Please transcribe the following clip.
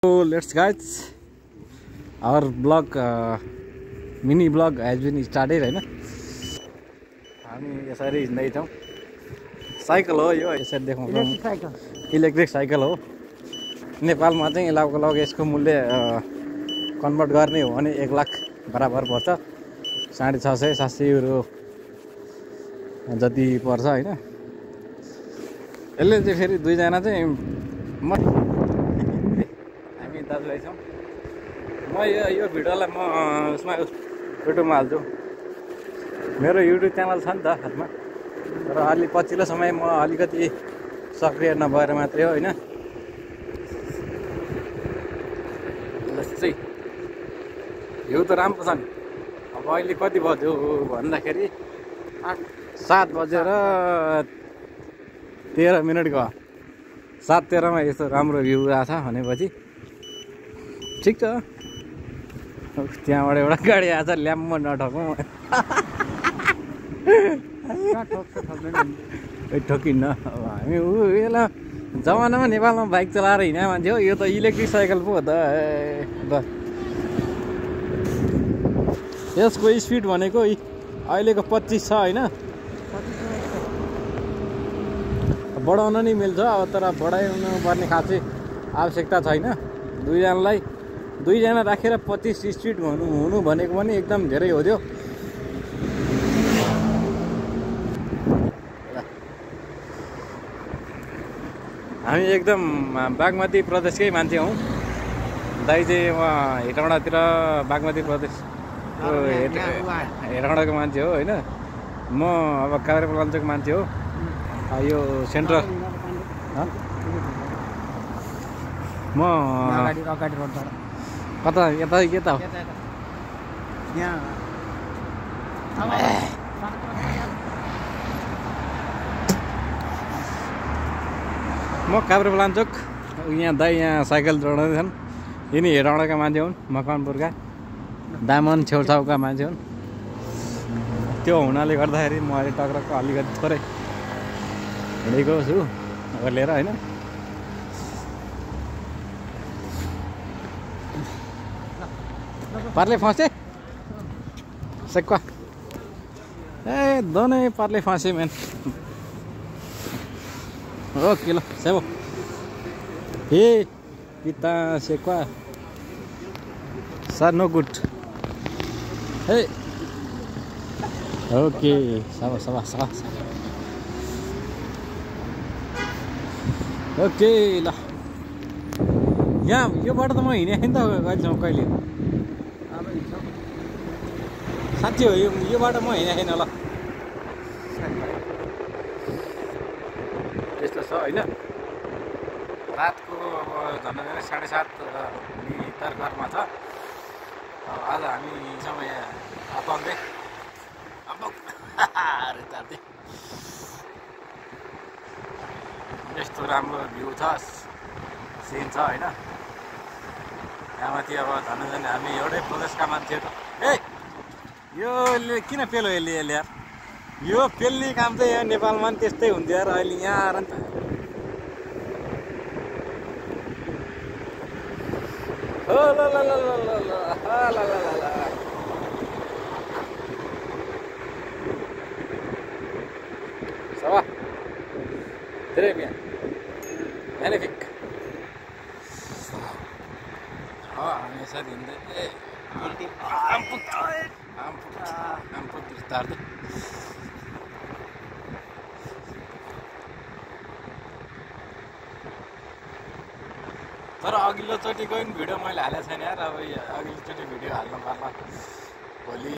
So let's guys, our vlog mini vlog has been started हैन। हामी यसरी हिँड्दैछौँ। Cycle हो यो, यसरी देखाउँछौँ। इलेक्ट्रिक साइकल हो। नेपालमा चाहिँ लगभग यसको मूल्य कन्भर्ट गर्ने हो भने 1 लाख बराबर पर्छ। 650-700 युरो जति पर्छ हैन। यसले चाहिँ फेरि दुईजना चाहिँ हामी दाजुभाइ छौँ। म यो भिडियोलाई म उसमा युट्युबमा हाल्छु। मेरो युट्युब च्यानल छ नि त हातमा, तर अलि पछिल्लो समय म अलिकति सक्रिय नभएर मात्रै हो हैन। जस्तै यो त राम्रो छ नि। अब अहिले कति बज्यो भन्दाखेरि 7 बजेर 13 मिनट गयो। 7:13 मा यस्तो राम्रो भ्यू आछ भनेपछि ठिक छ। त्यहाँबाट एउटा गाडी आछ, ल्याम्प नठोकौँ। ठोकिन्न। अब हामी यसलाई जमानामा नेपालमा बाइक चलाएर हिँडे मान्छे हो। यो त इलेक्ट्रिक साइकल पो हो त। यसको स्पिड भनेको अहिलेको 25 छ हैन। बढाउन नि मिल्छ अब, तर बढाउनु पर्ने खासै आवश्यकता छैन। दुईजना राखेर 25 स्पिड हुनु भनेको पनि एकदम धेरै हो त्यो। हामी एकदम बागमती प्रदेशकै मान्छे हौँ। दाइ चाहिँ उहाँ हेटौँडातिर बागमती प्रदेश हेटौँडाको मान्छे हो हैन। म अब काभ्रेपलाञ्चोको मान्छे हो। यो सेन्ट्रल म अगाडि रोड कता यता के त यहाँ म काभ्रेपलाञ्चोक। यहाँ दाइ यहाँ साइकल चढाउँदैछन्। यिनी हेटौँडाका मान्छे हुन्, मकवानपुरका दामन छेउछाउका मान्छे हुन्। त्यो हुनाले गर्दाखेरि म अहिले टक्रक्क अलिकति थोरै हिँडेको छु लिएर हैन। पार्ले फाँसे सेक्वा ए दोनों पार्ले फाँसे मैन। ओके लो सेवो ए पिता सेक्वा सर नो गुड हे ओके सवा ओके ल। यहाँ यो बाटो त म हिँडेँ नि त अहिलेसम्म कहिले। साँच्ची हो यो बाटो म हिँडेको छैन ल। त्यस्तो छ होइन। रातको अब झन् 7:30 तर्खरमा छ। आज हामी समय अपाउँदै यस्तो राम्रो भ्यू छ, सिन छ होइन। यहाँमाथि अब झन् हामी एउटै प्रदेशका मान्छे त। ए यो किन पेलो यसले यार? यो पेल्ने काम चाहिँ यहाँ नेपालमा पनि त्यस्तै हुन्थ्यो यार। अहिले यहाँ आएर नि त हो ल ल ल ल ल ल ल ल सवा धेरै bien magnifique। हामी यसरी हिँड्दै तार्दै तर अघिल्लोचोटिको पनि भिडियो मैले हालेको छैन यार। अब अघिल्लोचोटि भिडियो हाल्नु पर्ला भोलि।